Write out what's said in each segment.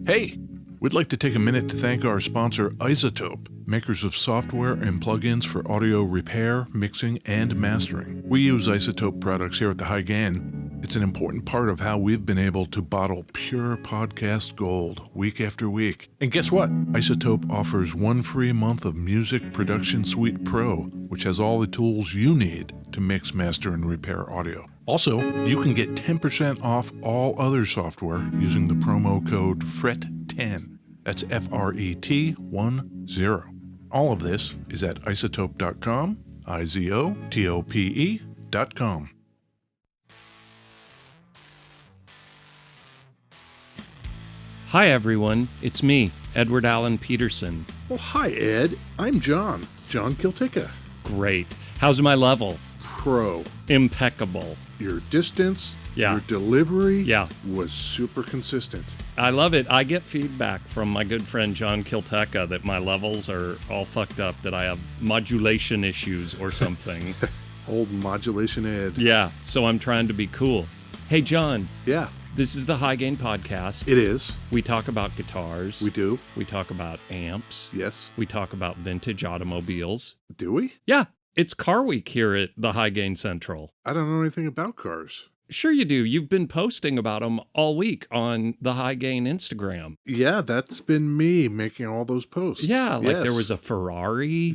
Hey, we'd like to take a minute to thank our sponsor, Isotope, makers of software and plugins for audio repair, mixing, and mastering. We use Isotope products here at the High Gain. It's an important part of how we've been able to bottle pure podcast gold week after week. And guess what? Isotope offers 1 free month of Music Production Suite Pro, which has all the tools you need to mix, master, and repair audio. Also, you can get 10% off all other software using the promo code FRET10. That's FRET10. All of this is at isotope.com, IZOTOPE.com. Hi, everyone. It's me, Edward Allen Peterson. Well, hi, Ed. I'm John Kiltica. Great. How's my level? Pro. Impeccable. Your distance, Yeah. your delivery Yeah. was super consistent. I love it. I get feedback from my good friend John Kilteca that my levels are all fucked up, that I have modulation issues or something. Old modulation Ed. Yeah, so I'm trying to be cool. Hey, John. Yeah, This is the High Gain Podcast. it is. We talk about guitars. We do. We talk about amps. Yes. We talk about vintage automobiles. Do we? Yeah, it's Car Week here at the High Gain Central. I don't know anything about cars. Sure you do. You've been posting about them all week on the High Gain Instagram. Yeah, that's been me making all those posts. Yeah, like Yes. there was a Ferrari.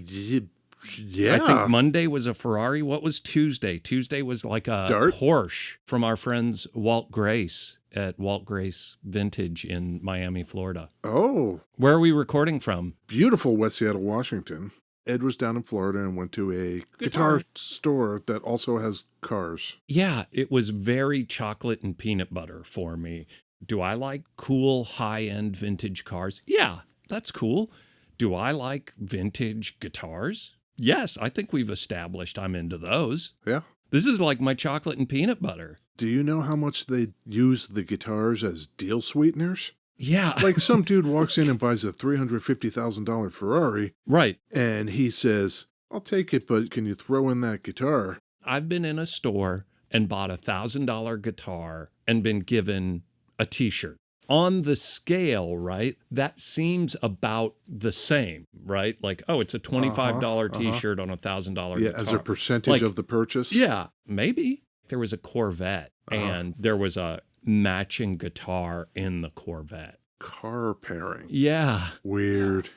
Yeah. I think Monday was a Ferrari. What was Tuesday? Tuesday was like a Dart? Porsche from our friends Walt Grace at Walt Grace Vintage in Miami, Florida. Oh, Where are we recording from? beautiful West Seattle, Washington. Ed was down in Florida and went to a guitar store that also has cars. Yeah, it was very chocolate and peanut butter for me. Do I like cool high-end vintage cars? Yeah, that's cool. Do I like vintage guitars? Yes, I think we've established I'm into those. Yeah. This is like my chocolate and peanut butter. Do you know how much they use the guitars as deal sweeteners? Yeah. Like some dude walks in and buys a $350,000 Ferrari Right. and he says, I'll take it, but can you throw in that guitar? I've been in a store and bought a $1,000 guitar and been given a t-shirt. On the scale, right, that seems about the same, right? Like, oh, it's a $25 t-shirt on a $1,000 Yeah, guitar. as a percentage Like, of the purchase? Yeah, maybe. There was a Corvette and there was a matching guitar in the Corvette. Car pairing. Yeah. Weird.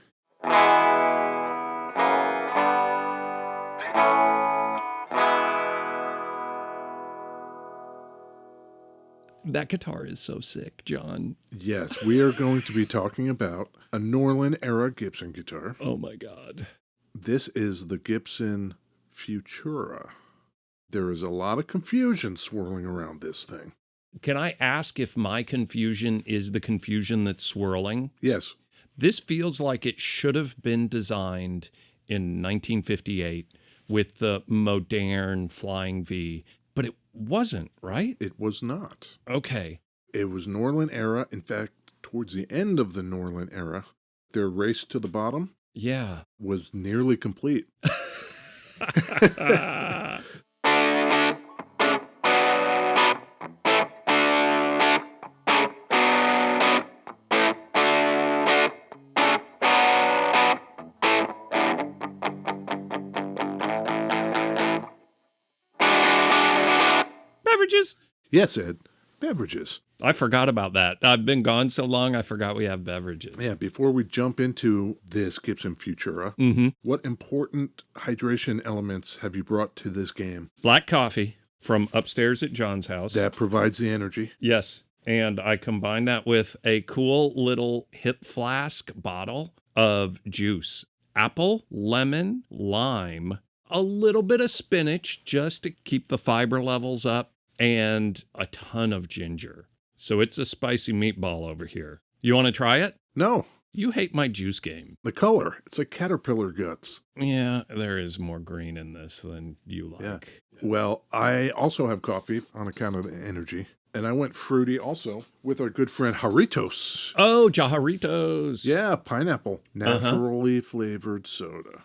That guitar is so sick, John. Yes, we are going to be talking about a Norlin-era Gibson guitar. Oh, my God. This is the Gibson Futura. There is a lot of confusion swirling around this thing. Can I ask if my confusion is the confusion that's swirling? Yes. This feels like it should have been designed in 1958 with the modern Flying V, but it wasn't, right? It was not. Okay. It was Norlin era. In fact, towards the end of the Norlin era, their race to the bottom Yeah. was nearly complete. Beverages. Yes, Ed. Beverages. I forgot about that. I've been gone so long, I forgot we have beverages. Yeah, before we jump into this Gibson Futura, what important hydration elements have you brought to this game Black coffee from upstairs at John's house. that provides the energy? Yes. And I combine that with a cool little hip flask bottle of juice. Apple, lemon, lime, a little bit of spinach just to keep the fiber levels up, and a ton of ginger. So it's a spicy meatball over here. You want to try it? No, You hate my juice game. the color. It's like caterpillar guts. Yeah, there is more green in this than you like. Yeah. Well, I also have coffee on account of the energy. And I went fruity also with our good friend Jarritos. Oh, Jajaritos. Yeah, pineapple. Naturally flavored soda.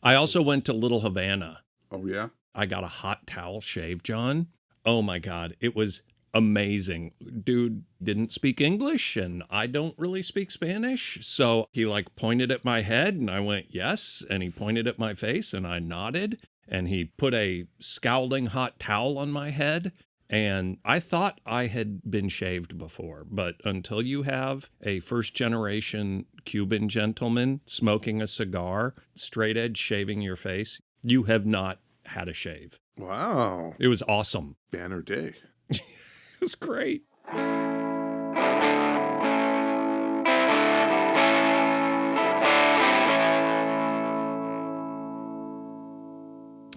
I also went to Little Havana. Oh, yeah? I got a hot towel shave, John. Oh my God. It was amazing. Dude didn't speak English and I don't really speak Spanish. So he like pointed at my head and I went, yes. And he pointed at my face and I nodded. And he put a scalding hot towel on my head. And I thought I had been shaved before, but until you have a first generation Cuban gentleman smoking a cigar, straight edge shaving your face, you have not had a shave. Wow. It was awesome. Banner day. It was great.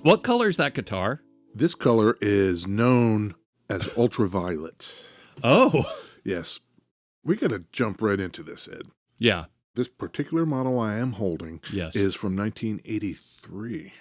What color is that guitar? This color is known as ultraviolet. Oh. Yes. We got to jump right into this, Ed. Yeah. This particular model I am holding Yes. is from 1983.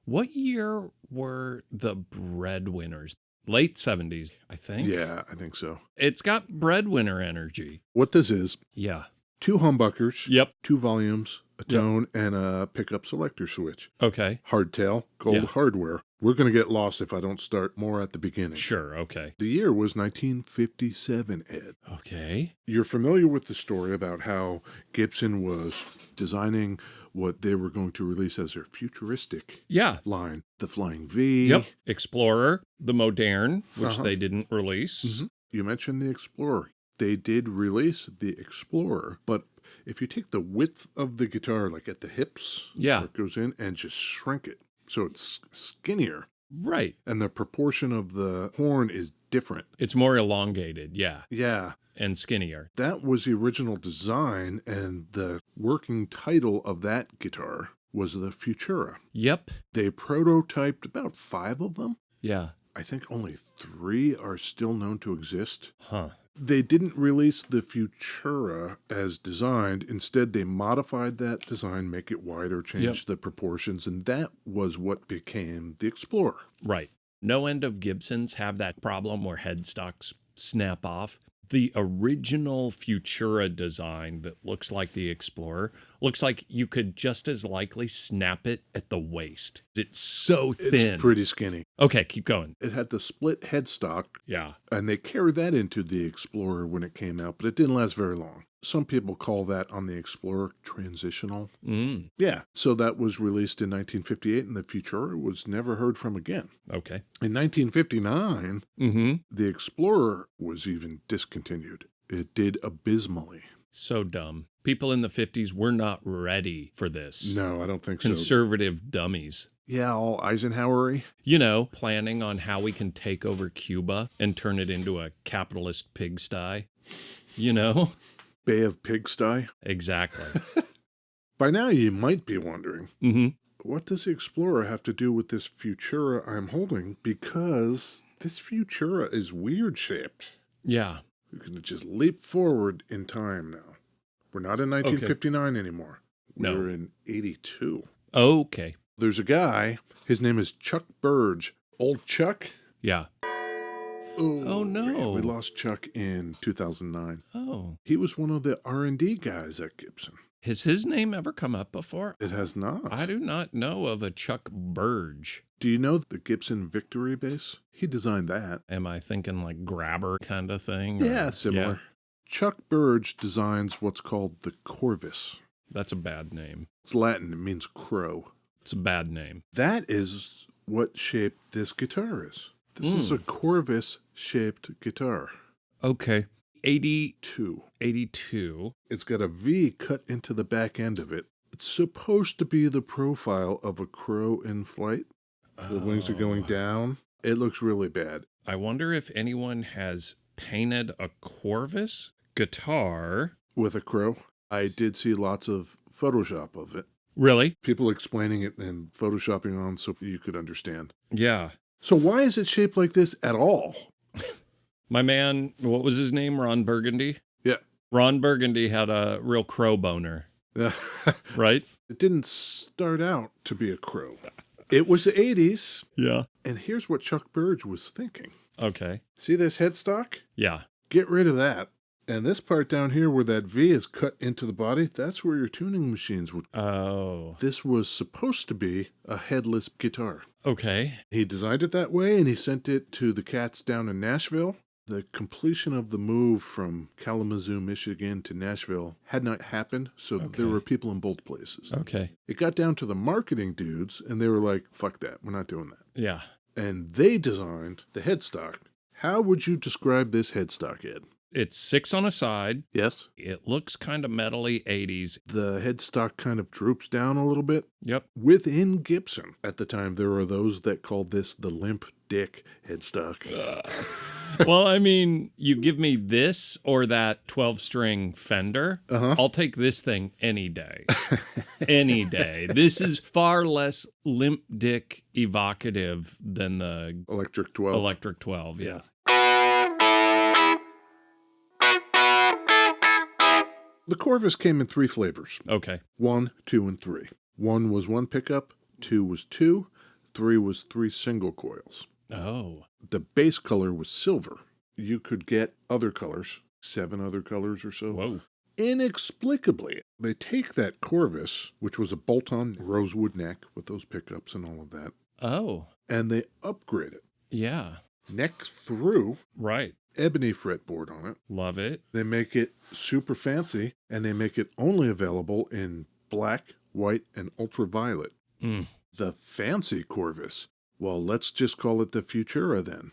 What year were the breadwinners? Late 70s, I think. Yeah, I think so. It's got breadwinner energy. What this is, Yeah. 2 humbuckers, Yep. 2 volumes, a tone, and a pickup selector switch. Okay. Hardtail, gold Yeah. hardware. We're going to get lost if I don't start more at the beginning. Sure. Okay. The year was 1957, Ed. Okay. You're familiar with the story about how Gibson was designing what they were going to release as their futuristic Yeah. line, the Flying V. Yep. Explorer, the Moderne, which Uh-huh. they didn't release. Mhm. You mentioned the Explorer. They did release the Explorer, but if you take the width of the guitar, like at the hips, Yeah. where it goes in, and just shrink it, so it's skinnier, Right. and the proportion of the horn is different. It's more elongated. Yeah. Yeah, And skinnier. that was the original design, and the working title of that guitar was the Futura. Yep. They prototyped about 5 of them. Yeah. I think only 3 are still known to exist. Huh. They didn't release the Futura as designed. Instead, they modified that design, make it wider, change the proportions, and that was what became the Explorer. Right. No end of Gibsons have that problem where headstocks snap off. The original Futura design that looks like the Explorer looks like you could just as likely snap it at the waist. It's so thin. It's pretty skinny. Okay, keep going. It had the split headstock, Yeah. and they carried that into the Explorer when it came out, but it didn't last very long. Some people call that on the Explorer transitional. Mm. Yeah, so that was released in 1958, and the Futura was never heard from again. Okay. In 1959, Mm-hmm. the Explorer was even discontinued. It did abysmally. So dumb. People in the 50s were not ready for this. No, I don't think so. Conservative dummies. Yeah, all Eisenhower-y. You know, planning on how we can take over Cuba and turn it into a capitalist pigsty. You know? Bay of Pigsty. Exactly. By now, you might be wondering, Mm-hmm. what does the Explorer have to do with this Futura I'm holding? Because this Futura is weird shaped. Yeah. We can just leap forward in time now. We're not in 1959 anymore. No. We're in 82. Okay. There's a guy, his name is Chuck Burge. Old Chuck? Yeah. Oh, no. We lost Chuck in 2009. Oh. He was one of the R&D guys at Gibson. Has his name ever come up before? It has not. I do not know of a Chuck Burge. Do you know the Gibson Victory bass? He designed that. Am I thinking like grabber kind of thing? Yeah, similar. Yeah, Chuck Burge designs what's called the Corvus. that's a bad name. It's Latin. It means crow. It's a bad name. That is what shape this guitar is. This is a Corvus-shaped guitar. Okay. 82. 82. It's got a V cut into the back end of it. It's supposed to be the profile of a crow in flight. The wings are going down. It looks really bad. I wonder if anyone has painted a Corvus guitar. With a crow. I did see lots of Photoshop of it. Really? People explaining it and Photoshopping on so you could understand. Yeah. So why is it shaped like this at all? My man, what was his name? Ron Burgundy? Yeah. Ron Burgundy had a real crow boner, right? It didn't start out to be a crow. It was the 80s. Yeah. And here's what Chuck Burge was thinking. Okay. See this headstock? Yeah. Get rid of that. And this part down here where that V is cut into the body, that's where your tuning machines would. Oh. This was supposed to be a headless guitar. Okay. He designed it that way, and he sent it to the cats down in Nashville. The completion of the move from Kalamazoo, Michigan to Nashville had not happened, so there were people in both places. Okay. It got down to the marketing dudes, and they were like, fuck that, we're not doing that. Yeah. And they designed the headstock. How would you describe this headstock, Ed? It's 6 on a side. Yes? It looks kind of metally 80s. The headstock kind of droops down a little bit. Yep. Within Gibson, at the time, there were those that called this the limp dick headstock. Well, I mean, you give me this or that 12-string Fender, I'll take this thing any day. Any day. This is far less limp dick evocative than the Electric 12. Electric 12, yeah. The Corvus came in 3 flavors. Okay. 1, 2, and 3. 1 was 1 pickup, 2 was 2, 3 was 3 single coils. Oh. The base color was silver. You could get other colors, 7 other colors or so. Whoa. Inexplicably, they take that Corvus, which was a bolt-on rosewood neck with those pickups and all of that, Oh. and they upgrade it. Yeah. Neck through, Right. ebony fretboard on it. Love it. They make it super fancy, and they make it only available in black, white, and ultraviolet. The fancy Corvus, well, let's just call it the Futura then.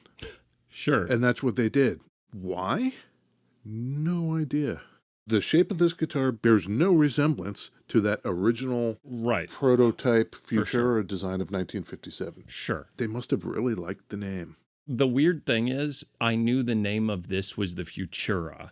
Sure. And that's what they did. Why? No idea. The shape of this guitar bears no resemblance to that original prototype Futura design of 1957. Sure. They must have really liked the name. The weird thing is, I knew the name of this was the Futura,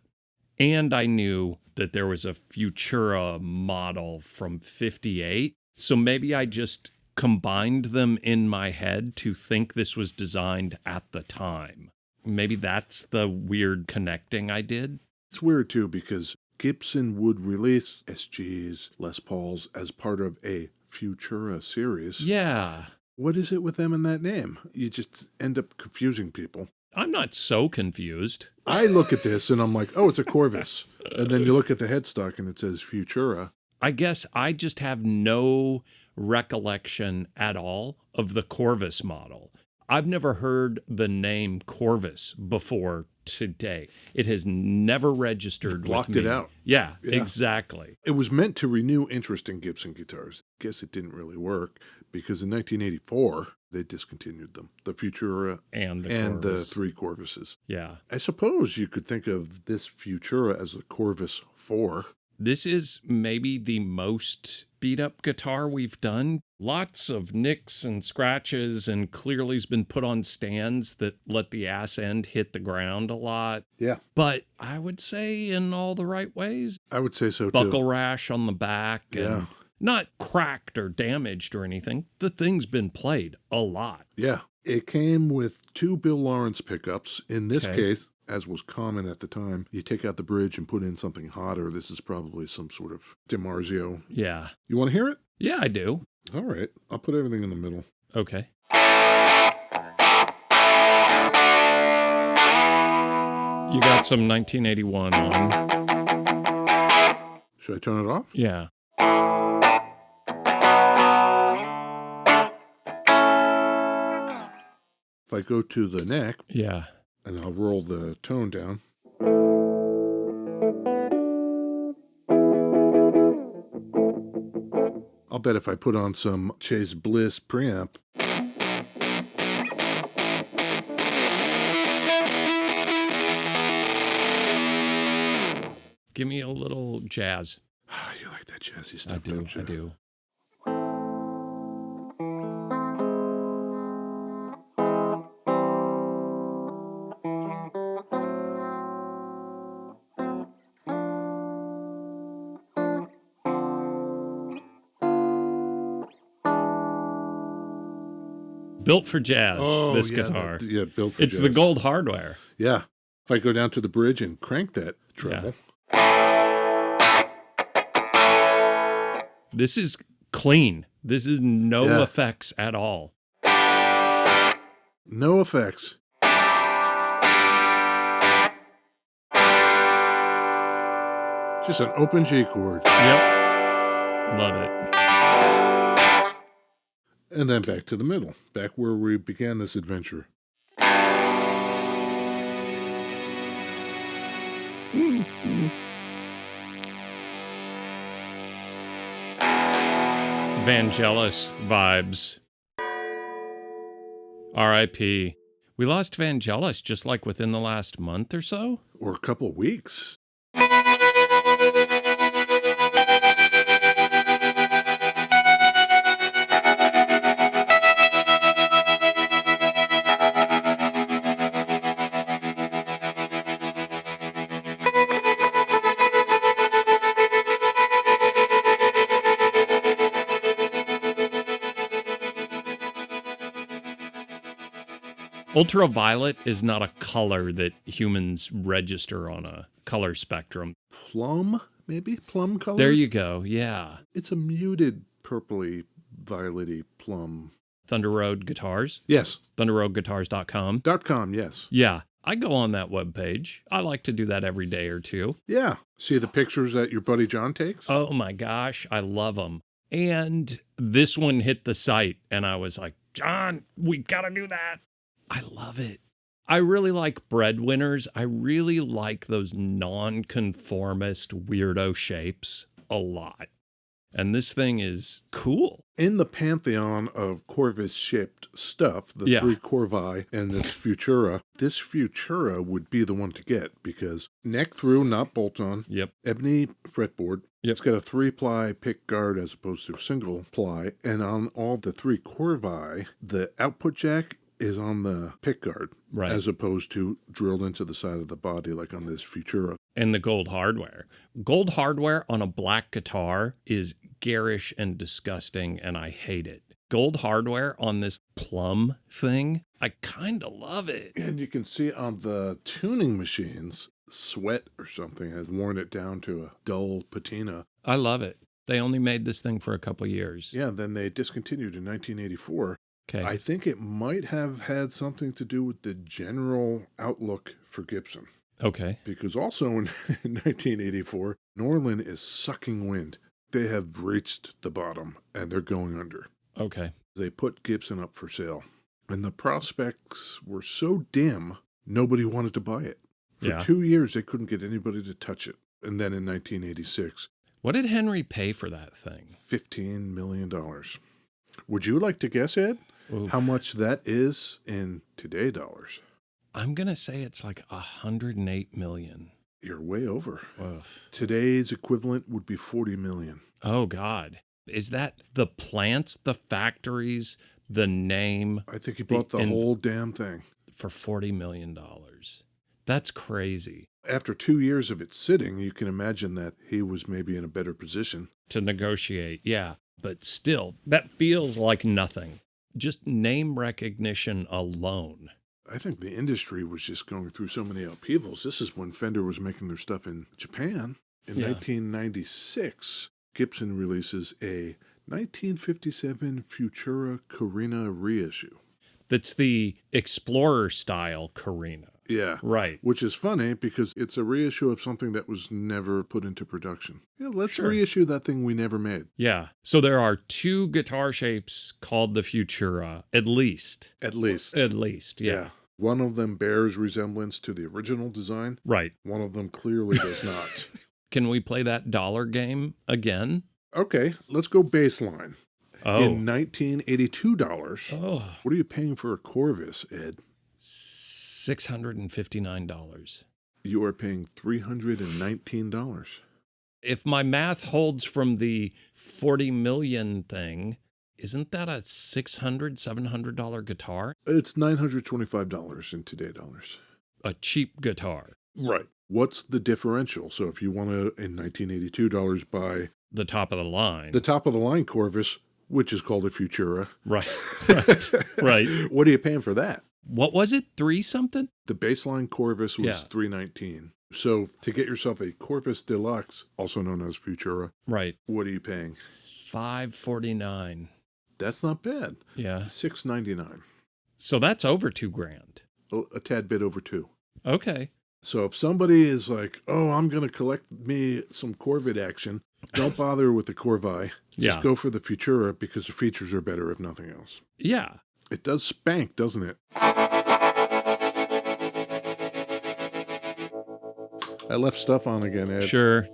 and I knew that there was a Futura model from 58. So maybe I just combined them in my head to think this was designed at the time. Maybe that's the weird connecting I did. It's weird, too, because Gibson would release SGs, Les Pauls, as part of a Futura series. Yeah. What is it with them and that name? You just end up confusing people. I'm not so confused. I look at this and I'm like, oh, it's a Corvus. And then you look at the headstock and it says Futura. I guess I just have no recollection at all of the Corvus model. I've never heard the name Corvus before today. It has never registered Blocked with me. it out. Yeah, exactly. It was meant to renew interest in Gibson guitars. Guess it didn't really work because in 1984, they discontinued them. The Futura and the 3 Corvuses. Yeah. I suppose you could think of this Futura as a Corvus 4. This is maybe the most beat up guitar we've done. Lots of nicks and scratches, and clearly has been put on stands that let the ass end hit the ground a lot. Yeah. But I would say in all the right ways. I would say so, too. Buckle rash on the back. Yeah. And not cracked or damaged or anything. The thing's been played a lot. Yeah. It came with 2 Bill Lawrence pickups. In this case, as was common at the time, you take out the bridge and put in something hotter. This is probably some sort of DiMarzio. Yeah. You want to hear it? Yeah, I do. All right. I'll put everything in the middle. Okay. You got some 1981 on. Should I turn it off? Yeah. If I go to the neck, Yeah. and I'll roll the tone down. I'll bet if I put on some Chase Bliss preamp, Give me a little jazz. you like that jazzy stuff, I do. don't you? I do. Built for jazz, this guitar. Built for jazz. It's the gold hardware. Yeah. If I go down to the bridge and crank that treble. This is clean. This is no effects at all. No effects. Just an open G chord. Yep. Love it. And then back to the middle, back where we began this adventure. Vangelis vibes. R.I.P. We lost Vangelis just like within the last month or so. Or a couple weeks. Ultraviolet is not a color that humans register on a color spectrum. Plum, maybe? Plum color? There you go, yeah. It's a muted purpley, violety plum. Thunder Road Guitars? Yes. ThunderRoadGuitars.com. .com, yes. Yeah, I go on that webpage. I like to do that every day or two. Yeah. See the pictures that your buddy John takes? Oh my gosh, I love them. And this one hit the site, and I was like, John, we gotta do that. I love it. I really like breadwinners. I really like those nonconformist weirdo shapes a lot. And this thing is cool. In the pantheon of Corvus-shaped stuff, the Yeah. three Corvi and this Futura would be the one to get because neck through, not bolt-on. Yep. Ebony fretboard. Yep. It's got a 3-ply pick guard as opposed to a single ply. And on all the three Corvi, the output jack is on the pick guard, Right. as opposed to drilled into the side of the body like on this Futura. And the gold hardware. Gold hardware on a black guitar is garish and disgusting, and I hate it. Gold hardware on this plum thing, I kind of love it. And you can see on the tuning machines, sweat or something has worn it down to a dull patina. I love it. They only made this thing for a couple years. Yeah, then they discontinued in 1984. Okay. I think it might have had something to do with the general outlook for Gibson. Okay. Because also in 1984, Norlin is sucking wind. They have reached the bottom and they're going under. Okay. They put Gibson up for sale. And the prospects were so dim, nobody wanted to buy it. For Yeah. 2 years, they couldn't get anybody to touch it. And then in 1986, What did Henry pay for that thing? $15 million. Would you like to guess, Ed, Oof. how much that is in today dollars? I'm going to say it's like $108 million. You're way over. Oof. Today's equivalent would be $40 million. Oh, God. Is that the plants, the factories, the name I think he bought the whole damn thing. for $40 million? That's crazy. After 2 years of it sitting, you can imagine that he was maybe in a better position. To negotiate, yeah. But still, that feels like nothing. Just name recognition alone. I think the industry was just going through so many upheavals. This is when Fender was making their stuff in Japan. In Yeah. 1996, Gibson releases a 1957 Futura Carina reissue. That's the Explorer style Carina. Yeah. Right. Which is funny because it's a reissue of something that was never put into production. Let's Sure. reissue that thing we never made. Yeah. So there are two guitar shapes called the Futura, at least. At least. At least, yeah. One of them bears resemblance to the original design. Right. One of them clearly does not. Can we play that dollar game again? Okay, let's go baseline. Oh. In $1982, Oh. what are you paying for a Corvus, Ed? $659. You are paying $319. If my math holds from the 40 million thing, isn't that a $600, $700 guitar? It's $925 in today dollars. A cheap guitar. Right. What's the differential? So if you want to, in $1982, buy The top of the line. the top of the line Corvus, which is called a Futura, Right. Right. Right. what are you paying for that? What was it? 3 something? The baseline Corvus was Yeah. $319. So to get yourself a Corvus Deluxe, also known as Futura, Right. what are you paying? $549. That's not bad. Yeah. $699. So that's over $2,000. A tad bit over $2,000. Okay. So if somebody is like, oh, I'm going to collect me some Corvette action, don't bother with the Corvi. Just Yeah. go for the Futura because the features are better if nothing else. Yeah. It does spank, doesn't it? I left stuff on again, Ed. Sure.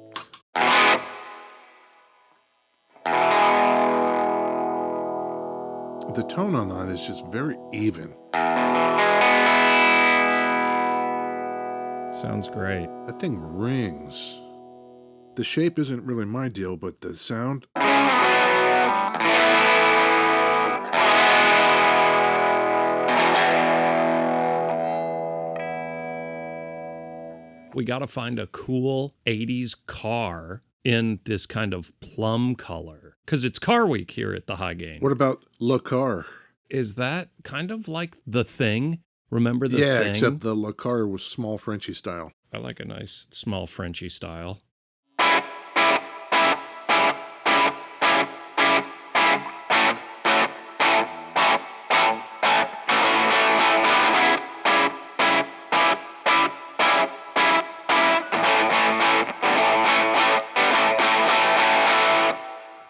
The tone on that is just very even. Sounds great. That thing rings. The shape isn't really my deal, but the sound... We got to find a cool 80s car in this kind of plum color, because it's Car Week here at the High Gain. What about Le Car? Is that kind of like The Thing? Remember The Thing? Yeah, except the Le Car was small Frenchy style. I like a nice small Frenchy style.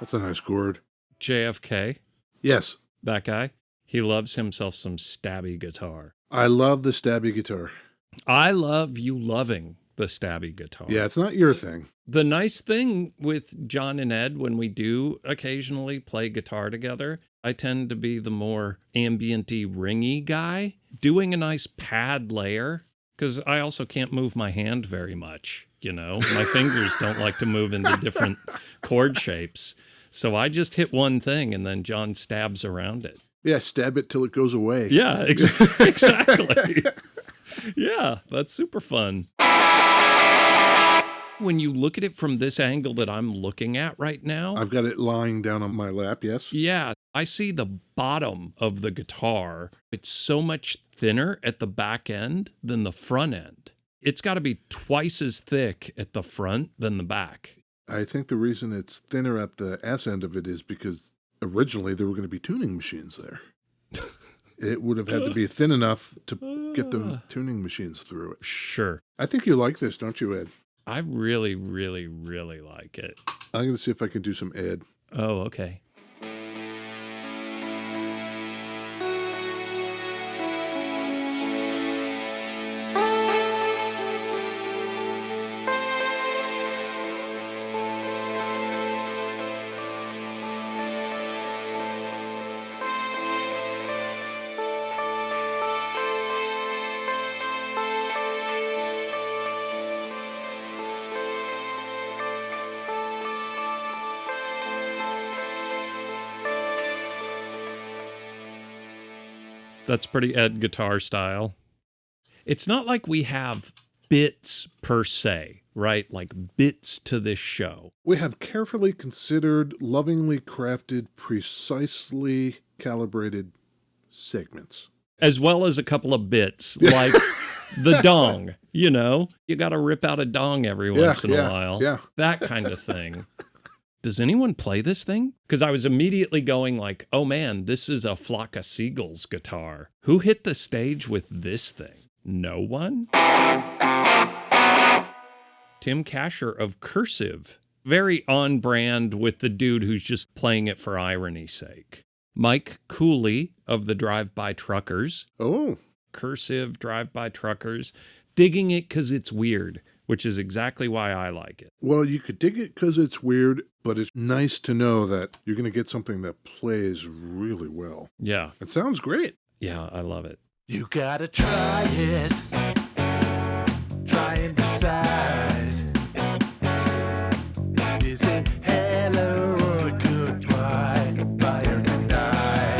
That's a nice chord. JFK, Yes. that guy, he loves himself some stabby guitar. I love the stabby guitar. I love you loving the stabby guitar. Yeah, it's not your thing. The nice thing with John and Ed, when we do occasionally play guitar together, I tend to be the more ambient-y, ringy guy, doing a nice pad layer, because I also can't move my hand very much, you know? My fingers don't like to move into different chord shapes. So I just hit one thing, and then John stabs around it. Yeah, stab it till it goes away. Yeah, exactly. Yeah, that's super fun. When you look at it from this angle that I'm looking at right now, I've got it lying down on my lap, yes? yeah, I see the bottom of the guitar. It's so much thinner at the back end than the front end. It's got to be twice as thick at the front than the back. I think the reason it's thinner at the ass end of it is because originally there were going to be tuning machines there. It would have had to be thin enough to get the tuning machines through it. Sure. I think you like this, don't you, Ed? I really, really, really like it. I'm going to see if I can do some Ed. Oh, okay. That's pretty Ed guitar style. It's not like we have bits per se, right? Like bits to this show. We have carefully considered, lovingly crafted, precisely calibrated segments. As well as a couple of bits, like the dong, you know? You got to rip out a dong every once in a while. Yeah. That kind of thing. Does anyone play this thing? Because I was immediately going like, oh man, this is a Flock of Seagulls guitar. Who hit the stage with this thing? No one? Tim Kasher of Cursive. Very on brand with the dude who's just playing it for irony's sake. Mike Cooley of the Drive-By Truckers. Oh. Cursive, Drive-By Truckers. Digging it because it's weird, which is exactly why I like it. Well, you could dig it because it's weird, but it's nice to know that you're going to get something that plays really well. Yeah. It sounds great. Yeah, I love it. You gotta try it. Try and decide. Is it hello or goodbye? Buy or deny?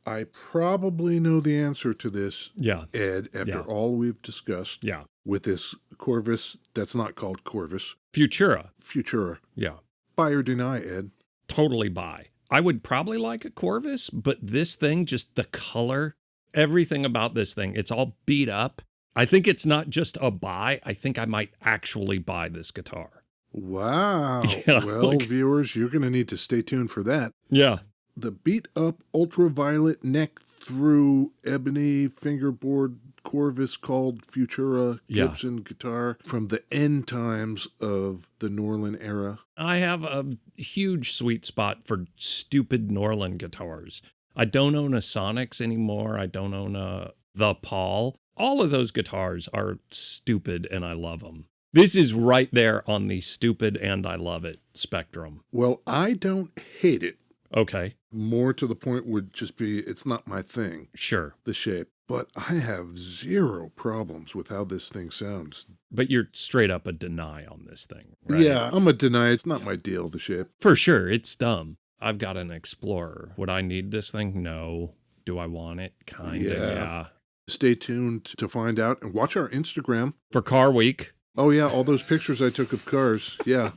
I probably know the answer to this, Yeah. Ed, after Yeah. all we've discussed Yeah. with this Corvus that's not called Corvus, Futura. Futura. Yeah. Buy or deny, Ed? Totally buy. I would probably like a Corvus, but this thing, just the color, everything about this thing, it's all beat up. I think it's not just a buy. I think I might actually buy this guitar. Wow. Yeah, Well, like- viewers, you're going to need to stay tuned for that. Yeah. The beat up ultraviolet neck through ebony fingerboard Corvus called Futura Yeah. Gibson guitar from the end times of the Norlin era. I have a huge sweet spot for stupid Norlin guitars. I don't own a Sonics anymore. I don't own a The Paul. All of those guitars are stupid and I love them. This is right there on the stupid and I love it spectrum. Well, I don't hate it. Okay, More to the point would just be it's not my thing, sure. the shape. But I have zero problems with how this thing sounds. But you're straight up a deny on this thing, right? Yeah, I'm a deny. It's not my deal, the shape. For sure, it's dumb. I've got an Explorer. Would I need this thing? No. Do I want it? Kinda, yeah. Stay tuned to find out and watch our Instagram. For Car Week. Oh, yeah, all those pictures I took of cars. Yeah.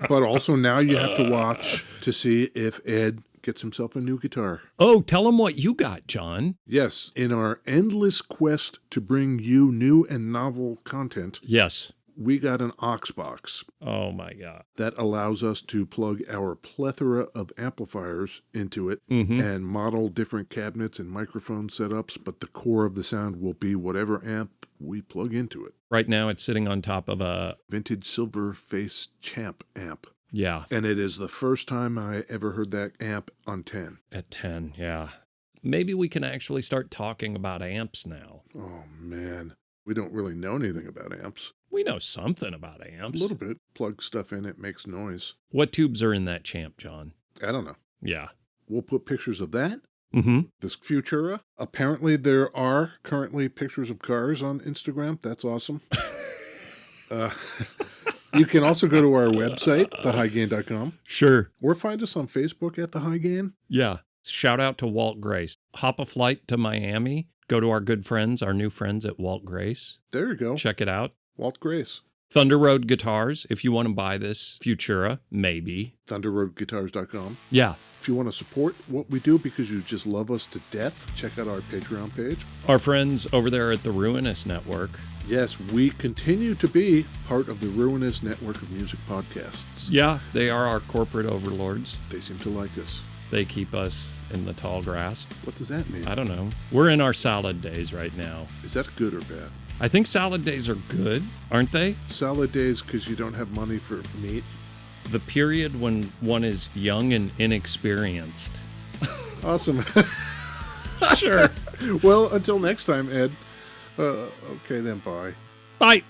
But also now you have to watch to see if Ed gets himself a new guitar. Oh, tell him what you got, John. Yes, in our endless quest to bring you new and novel content, Yes. we got an aux box Oh, my God. that allows us to plug our plethora of amplifiers into it Mm-hmm. and model different cabinets and microphone setups, but the core of the sound will be whatever amp we plug into it. Right now, it's sitting on top of a, Vintage Silver Face Champ amp. yeah, And it is the first time I ever heard that amp on 10. at 10, yeah. Maybe we can actually start talking about amps now. Oh, man. We don't really know anything about amps. We know something about A amps. little bit. Plug stuff in, it makes noise. What tubes are in that Champ, John? I don't know. Yeah. We'll put pictures of that. Mm-hmm. This Futura. Apparently, there are currently pictures of cars on Instagram. That's awesome. You can also go to our website, thehighgain.com, Sure. or find us on Facebook at The High Gain. Yeah. Shout out to Walt Grace. Hop a flight to Miami. Go to our good friends, our new friends at Walt Grace. There you go. Check it out. Walt Grace. Thunder Road Guitars, if you want to buy this Futura, maybe. ThunderRoadGuitars.com. Yeah. If you want to support what we do because you just love us to death, check out our Patreon page. Our friends over there at the Ruinous Network. Yes, we continue to be part of the Ruinous Network of Music Podcasts. Yeah, they are our corporate overlords. They seem to like us. They keep us in the tall grass. What does that mean? I don't know. We're in our salad days right now. Is that good or bad? I think salad days are good, aren't they? Salad days because you don't have money for meat. The period when one is young and inexperienced. Awesome. Sure. Well, until next time, Ed. Okay, then, bye. Bye.